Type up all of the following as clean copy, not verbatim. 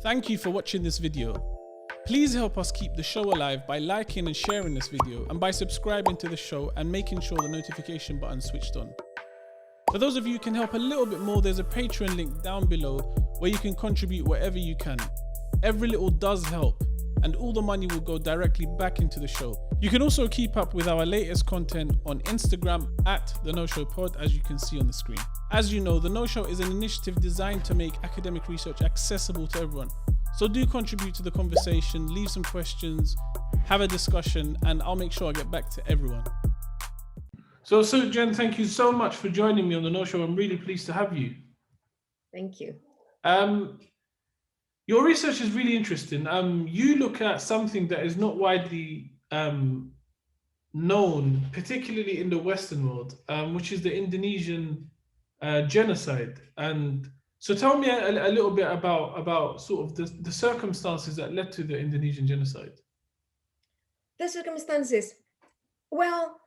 Thank you for watching this video. Please help us keep the show alive by liking and sharing this video and by subscribing to the show and making sure the notification button is switched on. For those of you who can help a little bit more, there's a Patreon link down below where you can contribute whatever you can. Every little does help, and all the money will go directly back into the show. You can also keep up with our latest content on Instagram at the Know Show Pod, as you can see on the screen. As you know, the Know Show is an initiative designed to make academic research accessible to everyone. So do contribute to the conversation, leave some questions, have a discussion, and I'll make sure I get back to everyone. So Soe-Tjen, thank you so much for joining me on the Know Show. I'm really pleased to have you. Thank you. Your research is really interesting. You look at something that is not widely known, particularly in the Western world, which is the Indonesian genocide. And so tell me a little bit about sort of the circumstances that led to the Indonesian genocide. The circumstances, well,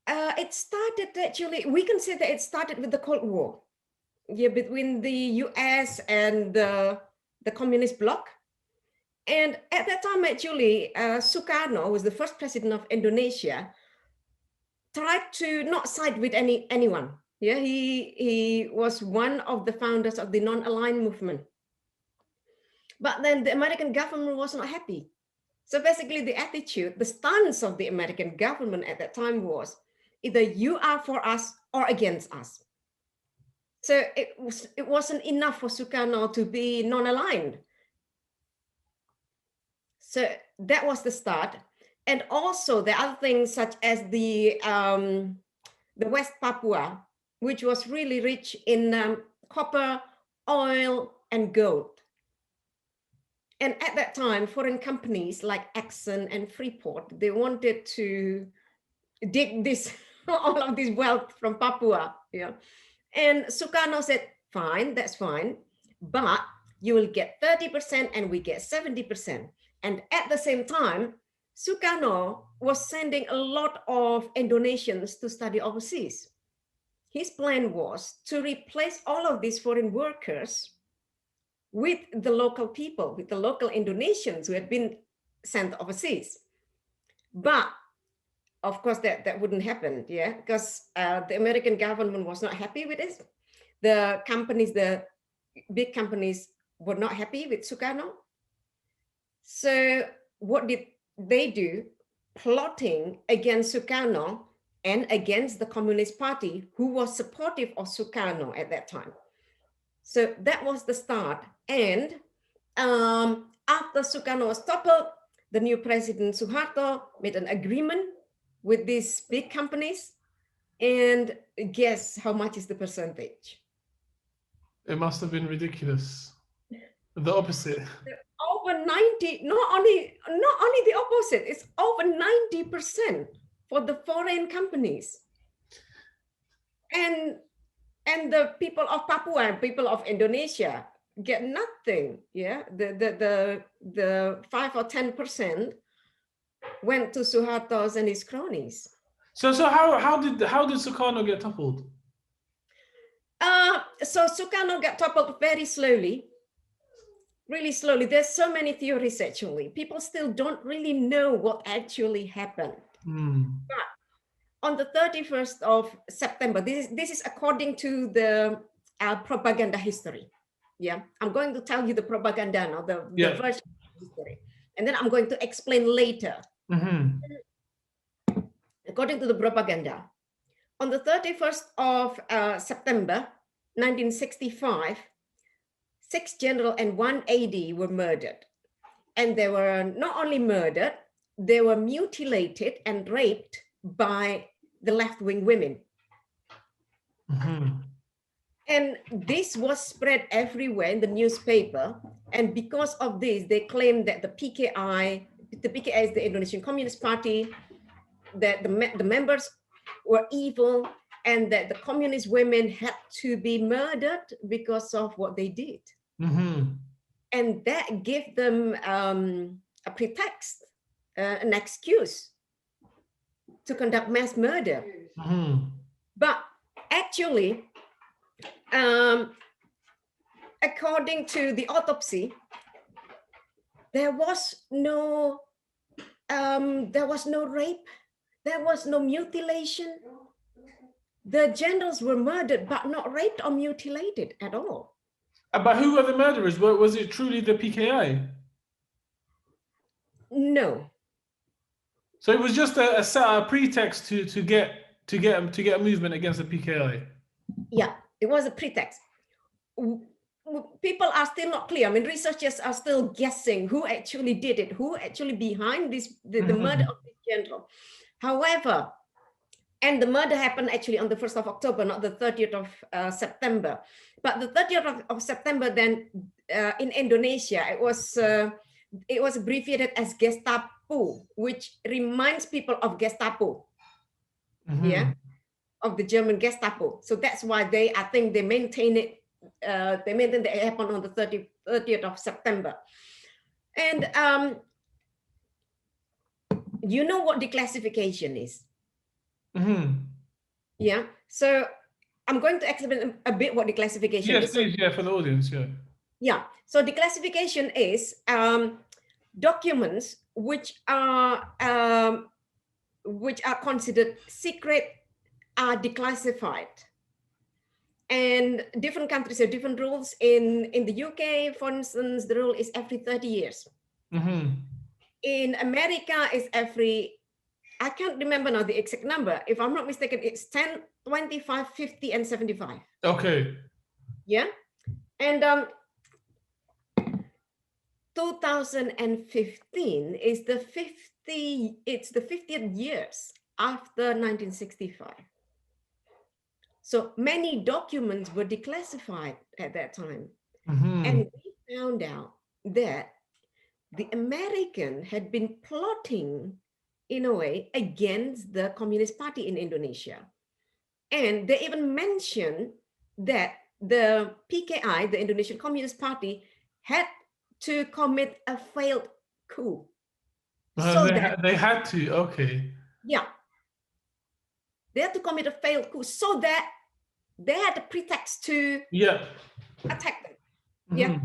it started actually, we can say that it started with the Cold War, between the US and the communist bloc. And at that time, actually, Sukarno, who was the first president of Indonesia, tried to not side with anyone. Yeah, he was one of the founders of the non-aligned movement. But then the American government was not happy. So basically the attitude, the stance of the American government at that time was either you are for us or against us. So it wasn't enough for Sukarno to be non-aligned. So that was the start. And also the other things such as the West Papua, which was really rich in copper, oil, and gold. And at that time, foreign companies like Exxon and Freeport, they wanted to dig this, all of this wealth from Papua. Yeah. And Sukarno said, fine, that's fine, but you will get 30% and we get 70%. And at the same time, Sukarno was sending a lot of Indonesians to study overseas. His plan was to replace all of these foreign workers with the local people, with the local Indonesians who had been sent overseas. But of course, that wouldn't happen, yeah, because the American government was not happy with this. The companies, the big companies were not happy with Sukarno. So what did they do? Plotting against Sukarno and against the Communist Party, who was supportive of Sukarno at that time. So that was the start. And after Sukarno was toppled, the new president Suharto made an agreement with these big companies. And guess how much is the percentage? It must have been ridiculous. The opposite. Over 90, not only the opposite, it's over 90% for the foreign companies. And the people of Papua and people of Indonesia get nothing. Yeah, the 5 or 10% went to Suharto's and his cronies. So how did Sukarno get toppled? So Sukarno got toppled very slowly. Really slowly. There's so many theories actually. People still don't really know what actually happened. But on the 31st of September, this is according to the propaganda history. Yeah, I'm going to tell you the propaganda now, the version of history, and then I'm going to explain later. According to the propaganda, on the 31st of September 1965, 6 generals and 1 AD were murdered. And they were not only murdered, they were mutilated and raped by the left-wing women. And this was spread everywhere in the newspaper. And because of this, they claimed that the PKI is the Indonesian Communist Party, that the members were evil, and that the communist women had to be murdered because of what they did. And that gave them a pretext, an excuse to conduct mass murder. But actually, according to the autopsy, there was no rape, there was no mutilation. The generals were murdered, but not raped or mutilated at all. But who were the murderers? Was it truly the PKI? No. So it was just a pretext to get a movement against the PKI. Yeah, it was a pretext. People are still not clear. I mean, researchers are still guessing who actually did it, who actually behind this, the murder of this general. However, and the murder happened actually on the 1st of October, not the 30th of September. But the 30th of September, then in Indonesia, it was abbreviated as Gestapo, which reminds people of Gestapo. Yeah, of the German Gestapo. So that's why I think they maintain it. They maintain that it happened on the 30th of September. And you know what declassification is? Yeah. So I'm going to explain a bit what declassification is. Yes, please. Yeah, for the audience. Yeah. Yeah. So declassification is documents which are considered secret are declassified. And different countries have different rules. In the UK, for instance, the rule is every 30 years. In America, it's every, I can't remember now the exact number. If I'm not mistaken, it's 10, 25, 50, and 75. Okay. Yeah. And 2015 is the 50th years after 1965. So many documents were declassified at that time. And we found out that the American had been plotting in a way against the Communist Party in Indonesia. And they even mentioned that the PKI, the Indonesian Communist Party, had to commit a failed coup. So they had to, okay. Yeah. They had to commit a failed coup so that they had a pretext to attack them. Yeah.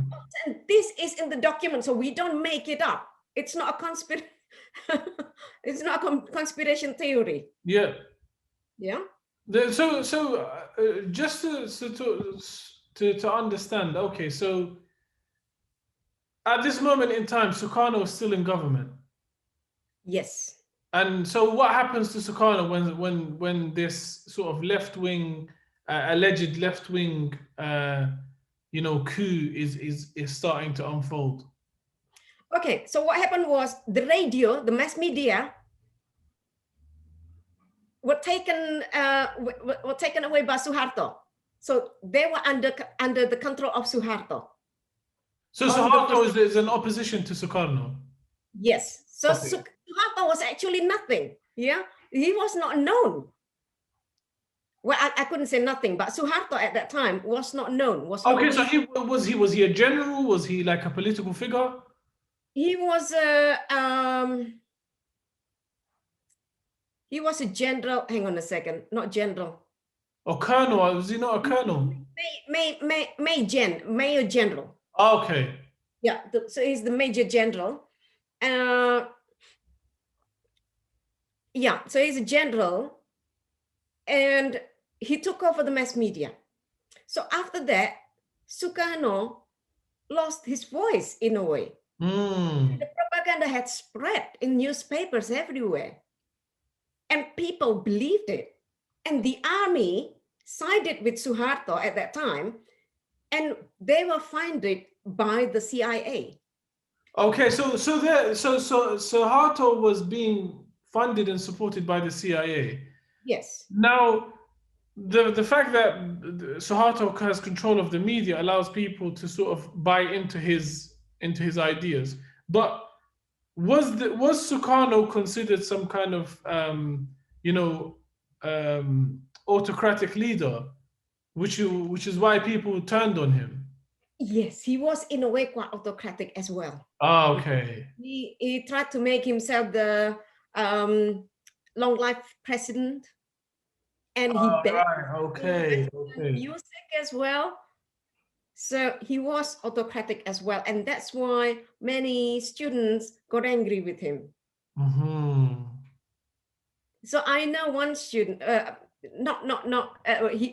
And this is in the document, so we don't make it up. It's not a conspiracy. It's not a conspiration theory. Yeah. Yeah. So just to understand, okay, so at this moment in time, Sukarno is still in government. Yes. And so what happens to Sukarno when this sort of left-wing, alleged left-wing, coup is starting to unfold? Okay, so what happened was the radio, the mass media, were taken away by Suharto. So they were under the control of Suharto. So Suharto is an opposition to Sukarno? Yes. So okay. Suharto was actually nothing. Yeah, he was not known. Well, I couldn't say nothing, but Suharto at that time was not known. So was he a general? Was he like a political figure? He was a general. Hang on a second, not general. Or colonel? Was he not a colonel? Major general. Okay. Yeah, so he's the major general. Yeah, so he's a general, and he took over the mass media. So after that, Sukarno lost his voice in a way. The propaganda had spread in newspapers everywhere, and people believed it. And the army sided with Suharto at that time, and they were funded by the CIA. Okay, so Suharto was being funded and supported by the CIA. Yes. Now, the fact that Suharto has control of the media allows people to sort of buy into his ideas. But was Sukarno considered some kind of autocratic leader, which is why people turned on him? Yes, he was in a way quite autocratic as well. Ah, okay. He tried to make himself the long life president, and he banned music as well. So he was autocratic as well. And that's why many students got angry with him. So I know one student, he,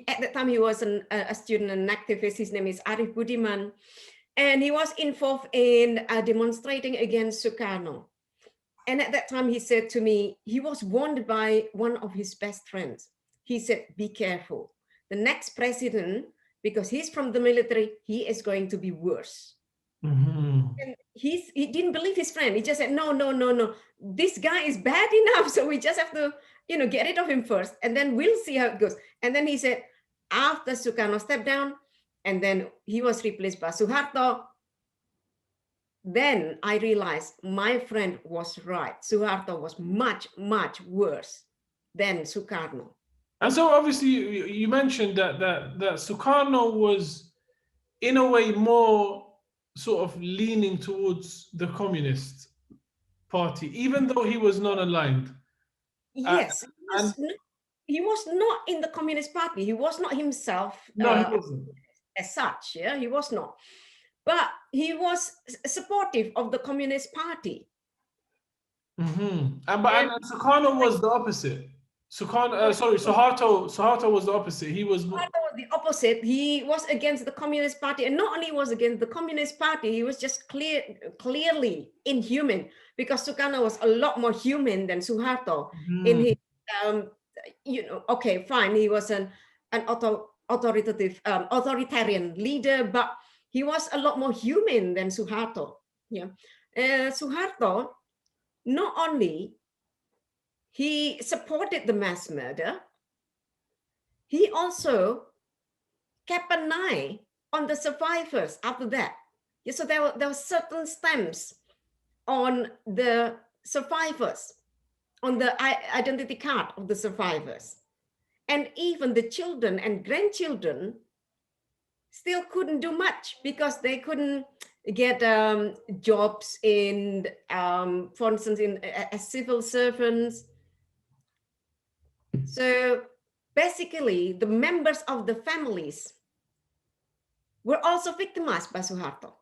at that time he was a student, an activist. His name is Arif Budiman. And he was involved in demonstrating against Sukarno. And at that time he said to me, he was warned by one of his best friends. He said, be careful. The next president, because he's from the military, he is going to be worse. And he didn't believe his friend. He just said, no, this guy is bad enough. So we just have to, get rid of him first. And then we'll see how it goes. And then he said, after Sukarno stepped down, and then he was replaced by Suharto, then I realized my friend was right. Suharto was much, much worse than Sukarno. And so obviously you mentioned that Sukarno was in a way more sort of leaning towards the Communist Party, even though he was non-aligned. Yes, he was not in the Communist Party. He was not himself. No, he wasn't. As such, yeah, he was not. But he was supportive of the Communist Party. And Sukarno was the opposite. Suharto was the opposite. Suharto was the opposite. He was against the Communist Party, and not only was against the Communist Party, he was just clearly inhuman, because Sukarno was a lot more human than Suharto in his, okay, fine, he was an authoritarian leader, but he was a lot more human than Suharto. Yeah, Suharto not only he supported the mass murder, he also kept an eye on the survivors after that. Yeah, so there were certain stamps on the survivors, on the identity card of the survivors. And even the children and grandchildren still couldn't do much because they couldn't get jobs in, for instance, as civil servants. So basically, the members of the families were also victimized by Suharto.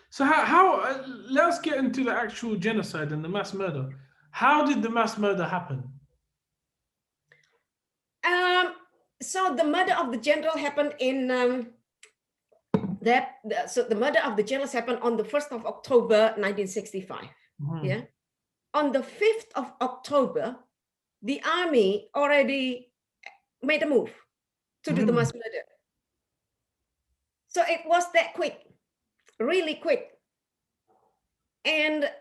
So how let's get into the actual genocide and the mass murder. How did the mass murder happen? So the murder of the general happened in the murder of the generals happened on the 1st of October 1965. Yeah, on the 5th of October, the army already made a move to do the mass murder. So it was that quick, really quick. And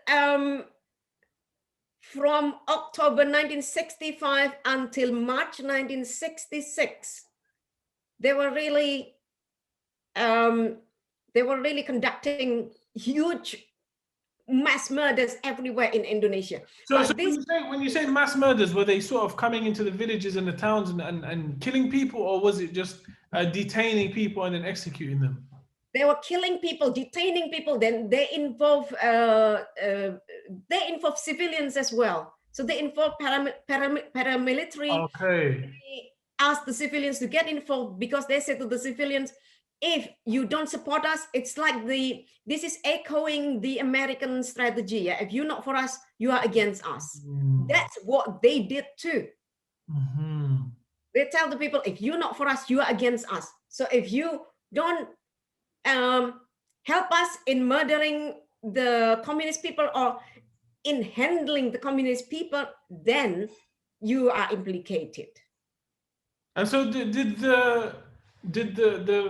from October 1965 until March 1966, they were really conducting huge mass murders everywhere in Indonesia. So when you say mass murders, were they sort of coming into the villages and the towns and killing people, or was it just detaining people and then executing them? They were killing people, detaining people. Then they involve civilians as well. So they involve paramilitary. Okay. They asked the civilians to get involved because they said to the civilians, if you don't support us, it's like this is echoing the American strategy. Yeah? If you're not for us, you are against us. That's what they did too. They tell the people, if you're not for us, you are against us. So if you don't help us in murdering the communist people or in handling the communist people, then you are implicated. And so did the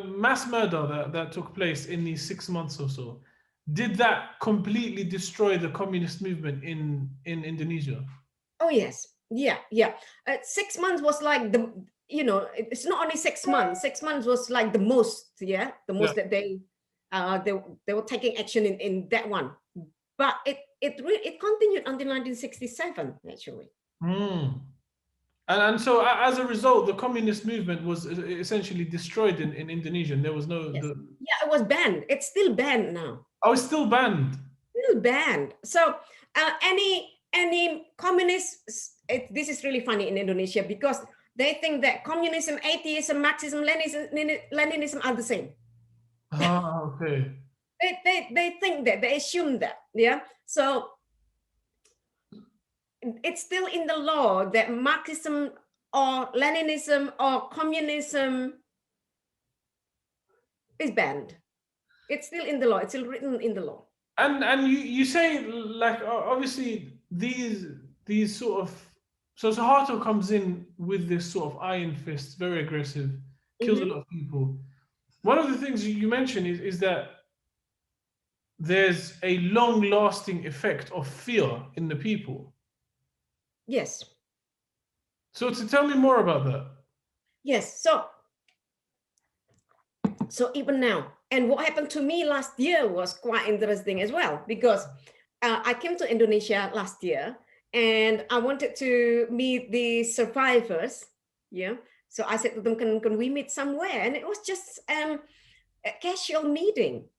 mass murder that took place in these 6 months or so, did that completely destroy the communist movement in Indonesia? Oh yes, yeah. 6 months was like it's not only 6 months. 6 months was like the most, that they were taking action in that one. But it continued until 1967 actually. And so as a result, the communist movement was essentially destroyed in Indonesia. And there was no... Yes. Yeah, it was banned. It's still banned now. Oh, it's still banned? Still banned. So any communists, this is really funny in Indonesia because they think that communism, atheism, Marxism, Leninism are the same. Ah, okay. They think that, they assume that, yeah. So it's still in the law that Marxism or Leninism or communism is banned. It's still in the law. It's still written in the law. And you say, like, obviously these sort of, so Suharto comes in with this sort of iron fist, very aggressive, kills a lot of people. One of the things you mentioned is that there's a long-lasting effect of fear in the people. Yes. So to tell me more about that. Yes. So even now, and what happened to me last year was quite interesting as well, because I came to Indonesia last year and I wanted to meet the survivors. Yeah. So I said to them, can we meet somewhere? And it was just a casual meeting.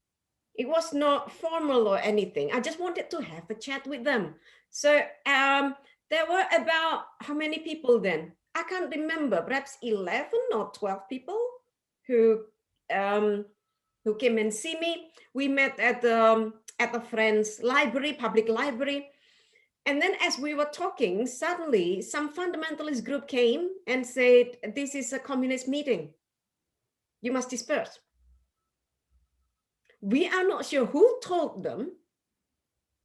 It was not formal or anything. I just wanted to have a chat with them. So there were about, how many people then? I can't remember, perhaps 11 or 12 people who came and see me. We met at a friend's library, public library. And then as we were talking, suddenly some fundamentalist group came and said, this is a communist meeting. You must disperse. We are not sure who told them.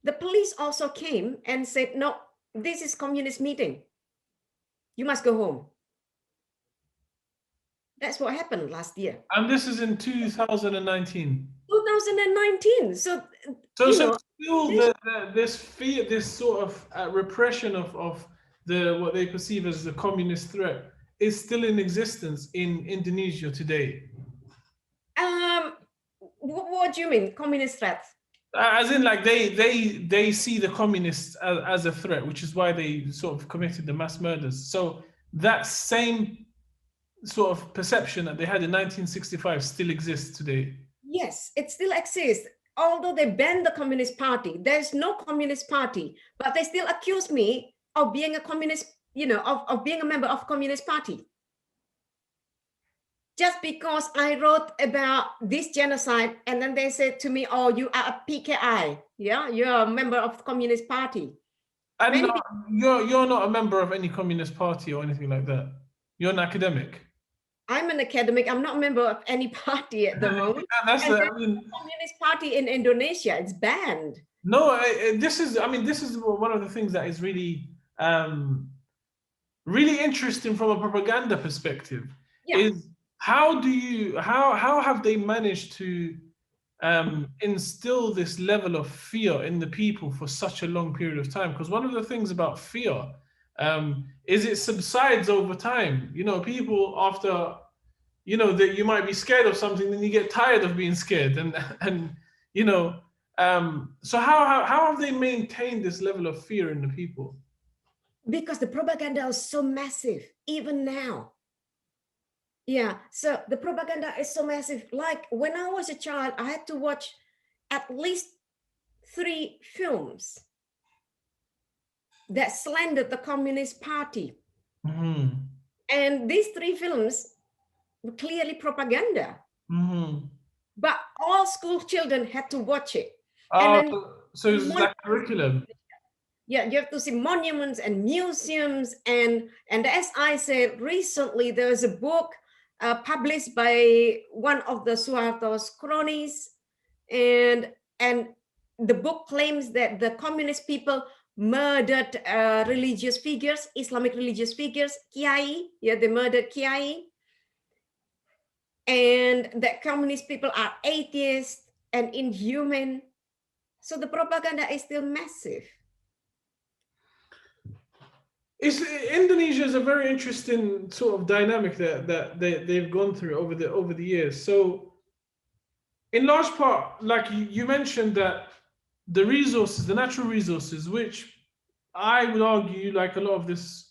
The police also came and said, no, this is communist meeting. You must go home. That's what happened last year. And this is in 2019. 2019. So still this fear, this sort of repression of the what they perceive as the communist threat is still in existence in Indonesia today. What do you mean, communist threat? As in, like, they see the communists as a threat, which is why they sort of committed the mass murders. So that same sort of perception that they had in 1965 still exists today. Yes, it still exists. Although they banned the Communist Party, there's no Communist Party, but they still accuse me of being a communist, of being a member of Communist Party. Just because I wrote about this genocide, and then they said to me, oh, you are a PKI, yeah? You're a member of the Communist Party. And you're not a member of any Communist Party or anything like that. You're an academic. I'm an academic. I'm not a member of any party at the moment. Communist Party in Indonesia, it's banned. No, this is one of the things that is really, really interesting from a propaganda perspective. Yeah. Is how have they managed to instill this level of fear in the people for such a long period of time? Because one of the things about fear is it subsides over time. People after, that you might be scared of something, then you get tired of being scared, and so how have they maintained this level of fear in the people? Because the propaganda is so massive, even now. Yeah, so the propaganda is so massive. Like when I was a child, I had to watch at least 3 films that slandered the Communist Party. Mm-hmm. And these 3 films were clearly propaganda. Mm-hmm. But all school children had to watch it. So it's like curriculum. Yeah, you have to see monuments and museums. And as I said, recently there was a book published by one of the Suharto's cronies. And the book claims that the communist people murdered religious figures, Islamic religious figures, Kiai. Yeah, they murdered Kiai. And that communist people are atheists and inhuman. So the propaganda is still massive. Indonesia is a very interesting sort of dynamic that they've gone through over the years. So in large part, like you mentioned, that the resources, the natural resources, which I would argue, like a lot of this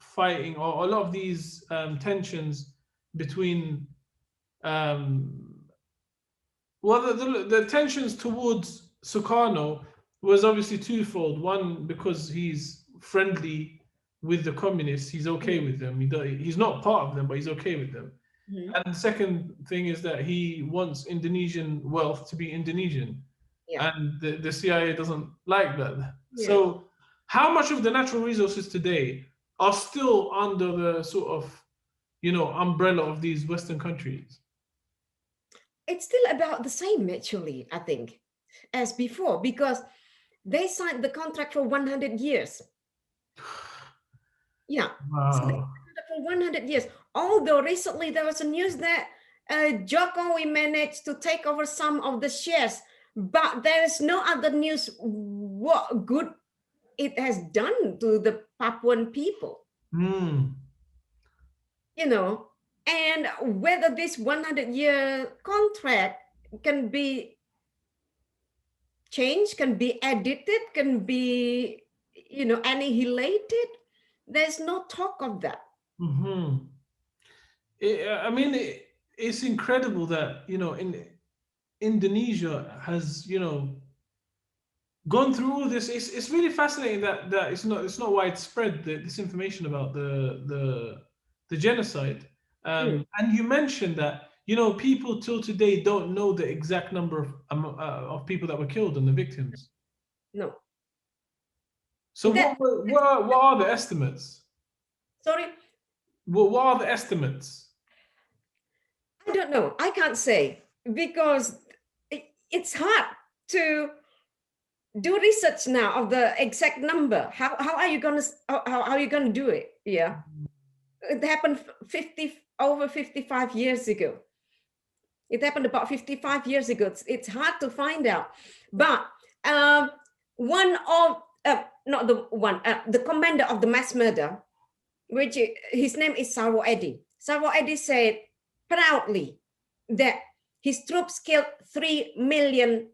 fighting or a lot of these tensions between, the tensions towards Sukarno was obviously twofold. One, because he's friendly with the communists, he's okay with them. He's not part of them, but he's okay with them. Mhm. And the second thing is that he wants Indonesian wealth to be Indonesian. Yeah. And the CIA doesn't like that. Yeah. So how much of the natural resources today are still under the sort of, umbrella of these Western countries? It's still about the same, actually, I think, as before, because they signed the contract for 100 years. Yeah. So they Wow. signed it for 100 years. Although recently there was a news that Jokowi managed to take over some of the shares, but there is no other news what good it has done to the Papuan people, Hmm. and whether this 100-year contract can be changed, can be edited, can be, annihilated. There's no talk of that. Hmm. I mean, it's incredible that in Indonesia has gone through all this. It's really fascinating that it's not widespread, this information about the genocide. Mm, And you mentioned that people till today don't know the exact number of people that were killed and the victims. no. So That, what are the estimates? sorry, What are the estimates? I don't know. I can't say because it's hard to do research now of the exact number. How are you gonna how are you gonna do it? Yeah, it happened 55 years ago. It happened about 55 years ago. It's hard to find out, but one of not the one the commander of the mass murder, which his name is Sawo-Edi. Sawo-Edi said proudly that his troops killed 3 million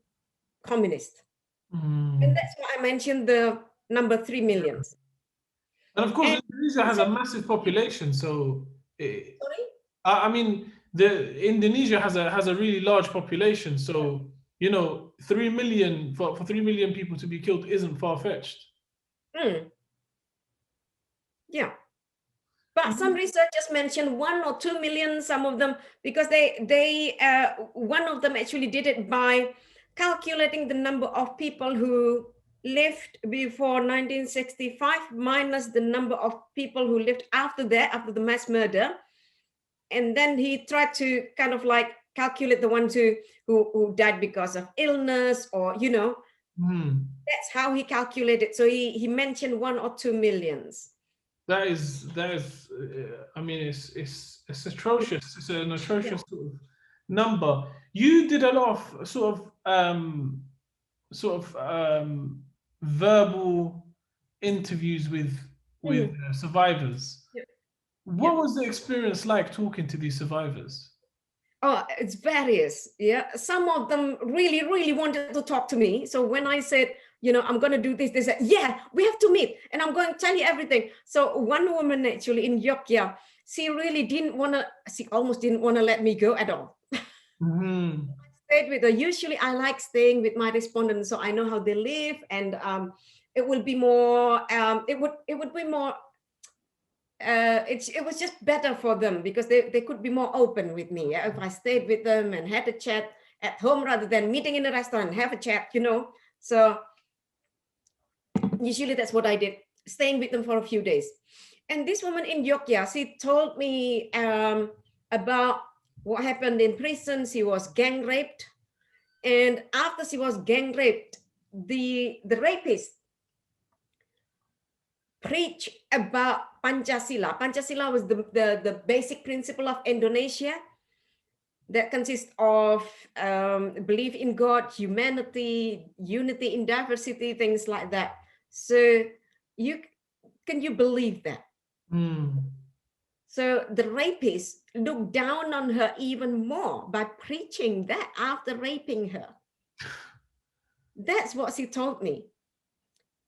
communists. And Mm. that's why I mentioned the number 3 million. And of course, And Indonesia has so, a massive population, so sorry? I mean, the Indonesia has a really large population, so 3 million for 3 million people to be killed isn't far fetched. Mm, yeah. But some researchers mentioned 1 or 2 million, some of them, because they one of them actually did it by calculating the number of people who lived before 1965 minus the number of people who lived after that, after the mass murder. And then he tried to kind of like calculate the ones who died because of illness or, Hmm. that's how he calculated. So he mentioned 1 or 2 millions. That is. I mean, it's atrocious. It's an Yeah. atrocious sort of number. You did a lot of sort of verbal interviews with Mhm. survivors. Yeah. What Yeah. was the experience like talking to these survivors? Oh, it's various. Yeah. Some of them really, really wanted to talk to me. So when I said, I'm going to do this, they said, yeah, we have to meet. And I'm going to tell you everything. So one woman actually in Yogyakarta, she really she almost didn't want to let me go at all. Hmm. Stayed with her. Usually I like staying with my respondents so I know how they live, and it will be more, it would be more, it was just better for them because they could be more open with me. Yeah? If I stayed with them and had a chat at home rather than meeting in a restaurant and have a chat. So usually that's what I did, staying with them for a few days. And this woman in Yogyakarta, she told me about what happened in prison. She was gang raped. And after she was gang raped, the rapist preached about Pancasila. Pancasila was the basic principle of Indonesia that consists of belief in God, humanity, unity in diversity, things like that. So can you believe that? Hmm. So the rapist looked down on her even more by preaching that after raping her. That's what she told me.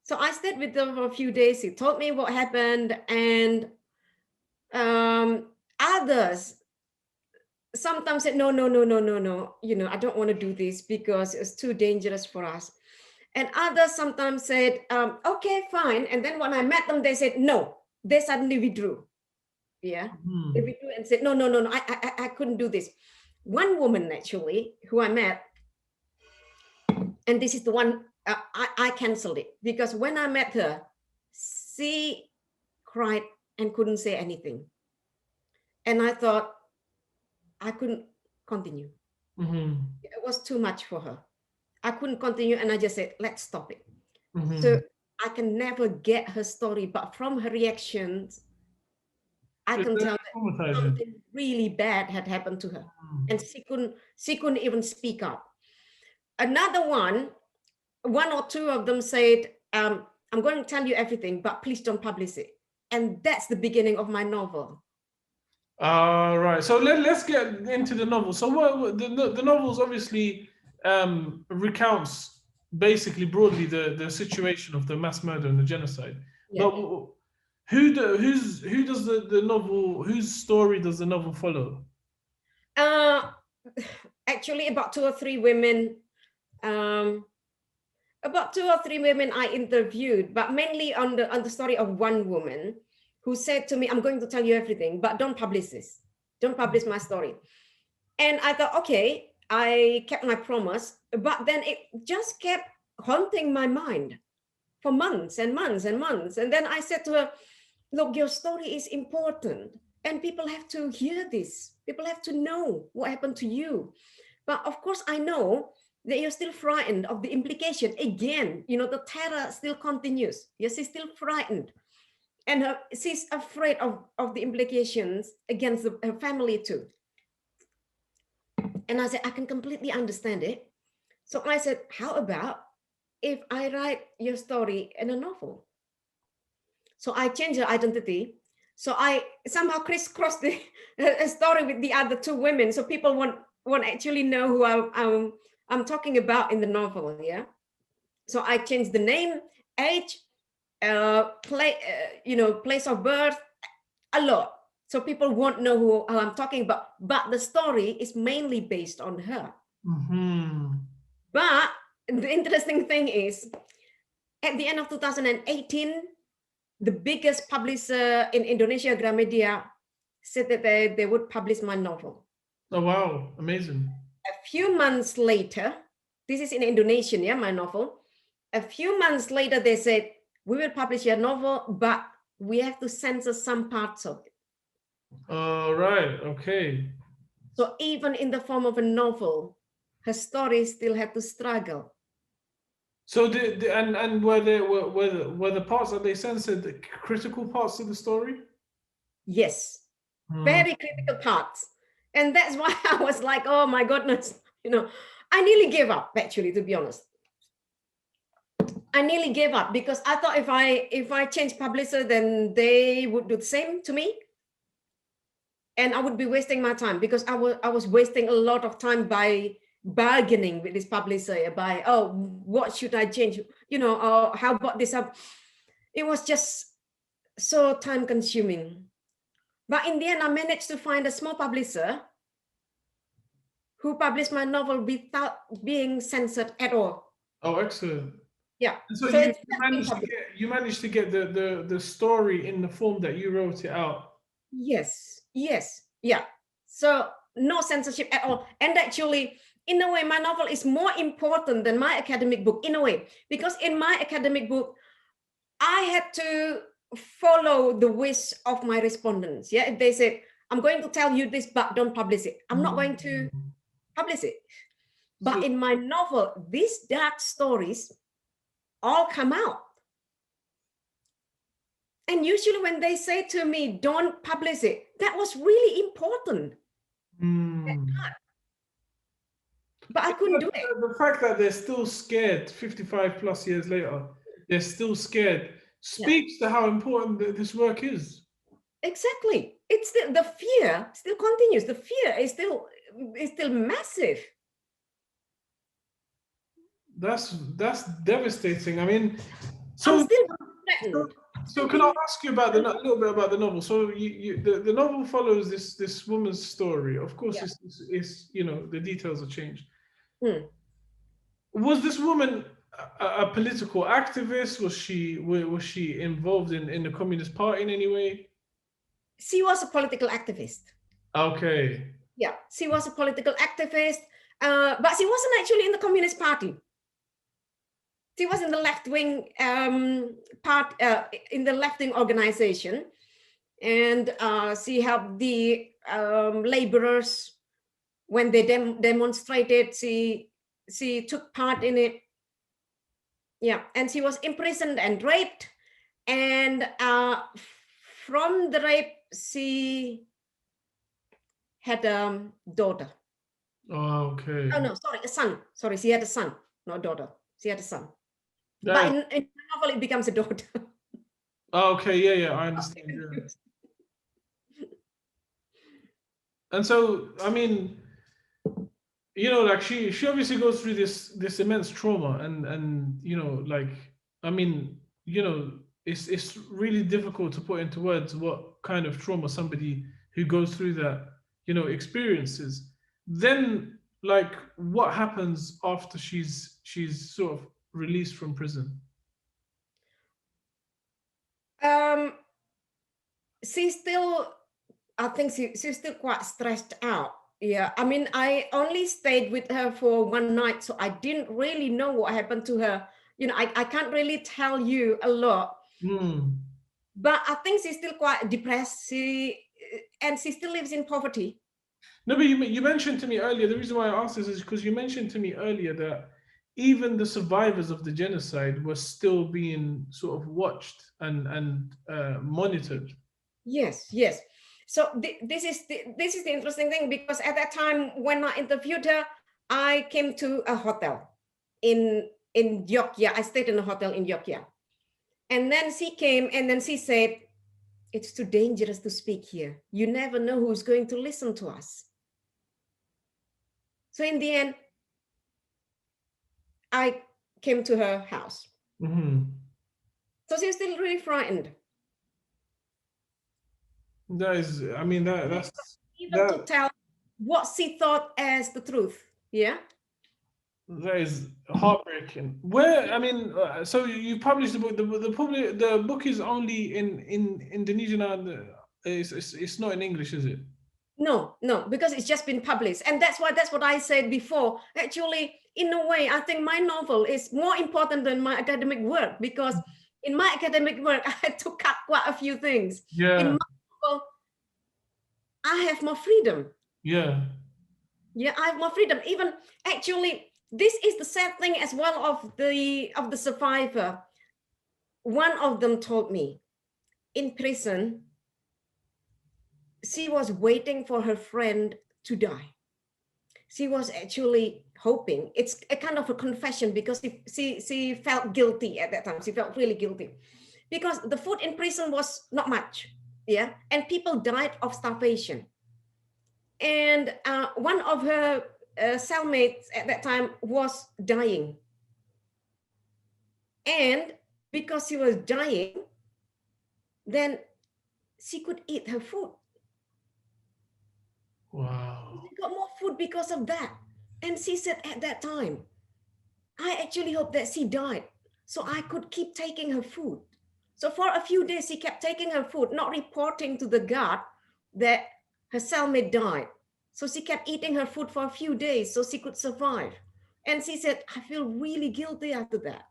So I stayed with them for a few days. He told me what happened, and others sometimes said, no, no, no, no, no, no. I don't want to do this because it's too dangerous for us. And others sometimes said, okay, fine. And then when I met them, they said, no. They suddenly withdrew. Yeah, they withdrew and said, no, no, no, no, I couldn't do this. One woman actually who I met, and this is the one I canceled it, because when I met her, she cried and couldn't say anything. And I thought I couldn't continue. It was too much for her. I couldn't continue, and I just said, let's stop it. So I can never get her story, but from her reactions, I can tell that something really bad had happened to her, and she couldn't even speak up. Another one or two of them said, I'm going to tell you everything, but please don't publish it. And that's the beginning of my novel. Right. So let's get into the novel. So what the novel's obviously recounts basically broadly the situation of the mass murder and the genocide. Yeah. But who does the novel, whose story does the novel follow? Actually, about two or three women I interviewed, but mainly on the story of one woman who said to me, I'm going to tell you everything, but don't publish this. Don't publish my story. And I thought, okay, I kept my promise, but then it just kept haunting my mind for months and months and months. And then I said to her, look, your story is important and people have to hear this. People have to know what happened to you. But of course, I know that you're still frightened of the implication. Again, you know, the terror still continues. Yes, she's still frightened. And she's afraid of the implications against her family too. And I said, I can completely understand it. So I said, how about if I write your story in a novel? So I changed her identity. So I somehow crisscrossed the story with the other two women. So people won't actually know who I'm talking about in the novel, yeah? So I changed the name, age, place of birth, a lot. So people won't know who I'm talking about, but the story is mainly based on her. But the interesting thing is, at the end of 2018, the biggest publisher in Indonesia, Gramedia, said that they would publish my novel. Oh, wow. Amazing. A few months later, this is in Indonesian, yeah, my novel. A few months later, they said, we will publish your novel, but we have to censor some parts of it. Right. Okay. So even in the form of a novel, her story still had to struggle. So and were the parts that they censored the critical parts of the story? Yes, very critical parts. And that's why I was like, oh my goodness, you know, I nearly gave up, actually, to be honest. I nearly gave up because I thought if I change publisher, then they would do the same to me. And I would be wasting my time because I was wasting a lot of time by bargaining with this publisher by, oh, what should I change? You know, or how about this? It was just so time consuming. But in the end, I managed to find a small publisher who published my novel without being censored at all. Oh, excellent. Yeah. So you managed to get the story in the form that you wrote it out. Yes. Yeah. So no censorship at all. And actually, in a way, my novel is more important than my academic book, in a way, because in my academic book, I had to follow the wish of my respondents. Yeah, if they said, I'm going to tell you this, but don't publish it, I'm not going to publish it. But in my novel, these dark stories all come out. And usually when they say to me, don't publish it, that was really important. But I couldn't do it. The fact that they're still scared 55 plus years later, they're still scared, speaks to how important this work is. Exactly. It's the fear still continues. The fear is still massive. That's devastating. I mean, I'm still threatened. So can I ask you about a little bit about the novel? So the novel follows this woman's story. Of course, it's you know, the details are changed. Was this woman a political activist? Was she involved in the Communist Party in any way? she was a political activist. Okay. Yeah, she was a political activist, but she wasn't actually in the Communist Party. She was in the left-wing in the left-wing organization, and she helped the laborers when they demonstrated. She took part in it. Yeah, and she was imprisoned and raped, and from the rape, she had a daughter. Oh, okay. Oh no, sorry, a son. Sorry, she had a son, not a daughter. She had a son. That But is- in the novel, it becomes a daughter. oh, okay, yeah, I understand. Yeah. And so, I mean, you know, like she obviously goes through this immense trauma, and you know, like, I mean, you know, it's really difficult to put into words what kind of trauma somebody who goes through that, you know, experiences. Then, like, what happens after she's sort of released from prison? She's still, I think she's still quite stressed out. Yeah, I mean, I only stayed with her for one night, so I didn't really know what happened to her. You know, I can't really tell you a lot, but I think she's still quite depressed. And she still lives in poverty. No, but you mentioned to me earlier, the reason why I asked this is because you mentioned to me earlier that even the survivors of the genocide were still being sort of watched and monitored. Yes, yes. So this is the interesting thing, because at that time when I interviewed her, I came to a hotel in Yogyakarta. I stayed in a hotel in Yogyakarta, and then she came and then she said, "It's too dangerous to speak here. You never know who's going to listen to us." So in the end, I came to her house. So she was still really frightened. That is, I mean, that's Even to tell what she thought as the truth. Yeah. that is heartbreaking. Where, I mean, so you published the book. The book is only in Indonesian, and it's not in English, is it? No, because it's just been published. And that's what I said before. Actually, in a way, I think my novel is more important than my academic work, because in my academic work, I had to cut quite a few things. Yeah. In my novel, I have more freedom. Yeah. Yeah, I have more freedom. Even actually, this is the sad thing as well of the survivor. One of them told me, in prison, she was waiting for her friend to die. She was actually hoping, it's a kind of a confession, because she felt guilty at that time. She felt really guilty because the food in prison was not much. Yeah. And people died of starvation. And one of her cellmates at that time was dying. And because she was dying, then she could eat her food. Wow. She got more food because of that. And she said at that time, I actually hope that she died so I could keep taking her food. So for a few days, she kept taking her food, not reporting to the guard that her cellmate died. So she kept eating her food for a few days so she could survive. And she said, I feel really guilty after that.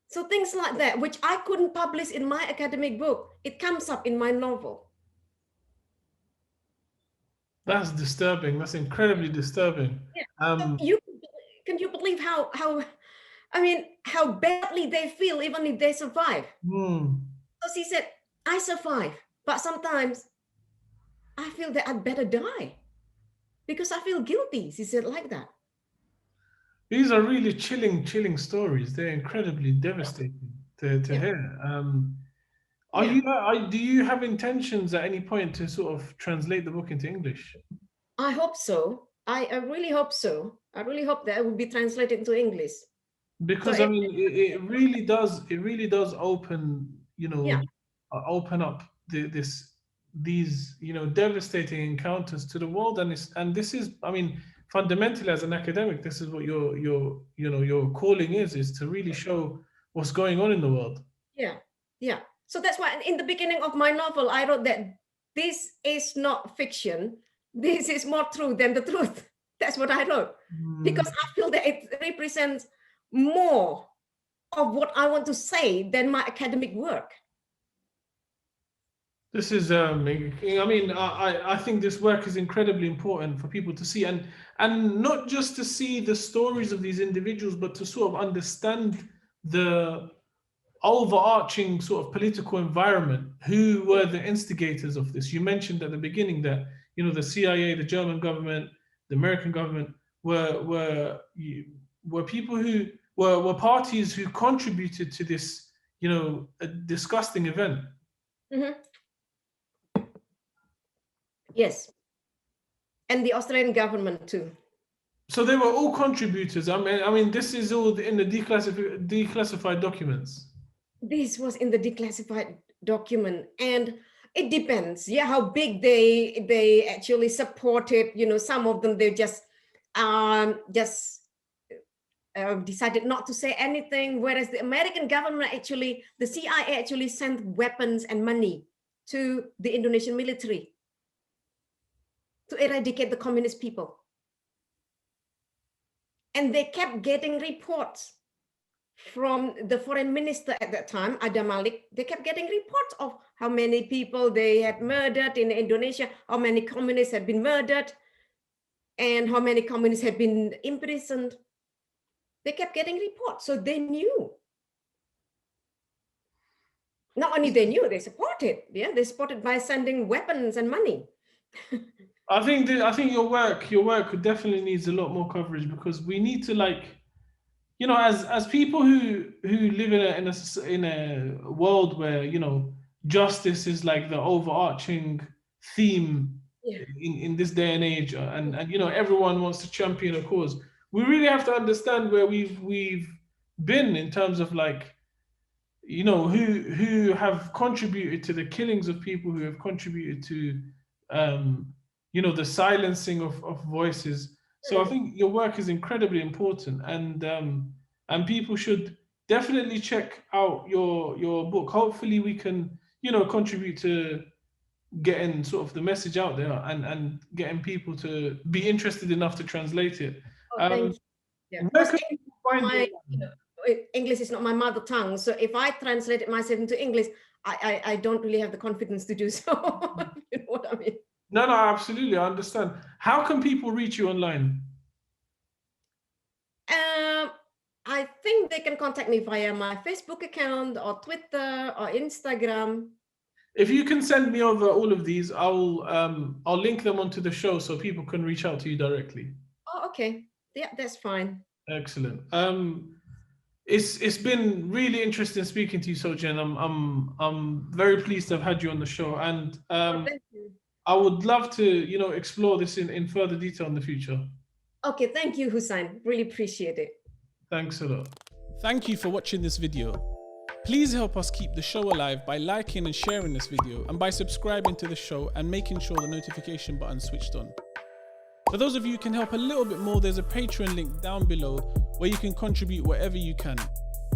So things like that, which I couldn't publish in my academic book, it comes up in my novel. That's disturbing. That's incredibly disturbing. Yeah. So can you believe how badly they feel even if they survive? So she said, I survive, but sometimes I feel that I'd better die because I feel guilty. She said like that. These are really chilling stories. They're incredibly devastating to hear. Do you have intentions at any point to sort of translate the book into English? I hope so. I really hope so. I really hope that it will be translated into English. Because so I mean, it really does open, you know, open up these, you know, devastating encounters to the world, and this is, I mean, fundamentally as an academic, this is what your calling is to really show what's going on in the world. Yeah. So that's why in the beginning of my novel, I wrote that this is not fiction. This is more true than the truth. That's what I wrote. Because I feel that it represents more of what I want to say than my academic work. This is, I mean, I think this work is incredibly important for people to see, and not just to see the stories of these individuals, but to sort of understand the overarching sort of political environment. Who were the instigators of this? You mentioned at the beginning that, you know, the CIA, the German government, the American government were people who were parties who contributed to this, you know, a disgusting event. Mm-hmm. Yes. And the Australian government too. So they were all contributors. I mean, this is all in the declassified documents. This was in the declassified document, and it depends, yeah, how big they actually supported. You know, some of them, they just decided not to say anything, whereas the American government actually, the CIA actually sent weapons and money to the Indonesian military to eradicate the communist people. And they kept getting reports from the foreign minister at that time, Adam Malik. They kept getting reports of how many people they had murdered in Indonesia, how many communists had been murdered, and how many communists had been imprisoned. They kept getting reports, so they knew. Not only they knew, they supported. Yeah, they supported by sending weapons and money. I think your work definitely needs a lot more coverage, because we need to, like, you know, as people who live in a world where, you know, justice is like the overarching theme in this day and age, and you know, everyone wants to champion a cause. We really have to understand where we've been in terms of, like, you know, who have contributed to the killings of people, who have contributed to you know, the silencing of voices. So I think your work is incredibly important, and people should definitely check out your book. Hopefully we can, you know, contribute to getting sort of the message out there, and getting people to be interested enough to translate it. Thank you. Yeah. English is not my mother tongue, so if I translate it myself into English, I don't really have the confidence to do so. You know what I mean? No, absolutely, I understand. How can people reach you online? I think they can contact me via my Facebook account or Twitter or Instagram. If you can send me over all of these, I'll link them onto the show so people can reach out to you directly. Oh, okay. Yeah, that's fine. Excellent. It's been really interesting speaking to you, Soe-Tjen. I'm very pleased to have had you on the show, and thank you. I would love to, you know, explore this in further detail in the future. Okay, thank you, Hussein. Really appreciate it. Thanks a lot. Thank you for watching this video. Please help us keep the show alive by liking and sharing this video, and by subscribing to the show and making sure the notification button is switched on. For those of you who can help a little bit more, there's a Patreon link down below where you can contribute whatever you can.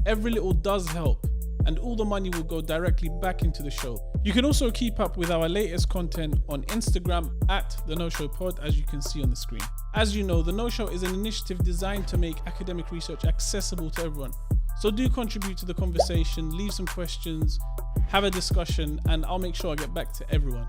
Every little does help, and all the money will go directly back into the show. You can also keep up with our latest content on Instagram at the Know Show Pod, as you can see on the screen. As you know, the Know Show is an initiative designed to make academic research accessible to everyone. So do contribute to the conversation, leave some questions, have a discussion, and I'll make sure I get back to everyone.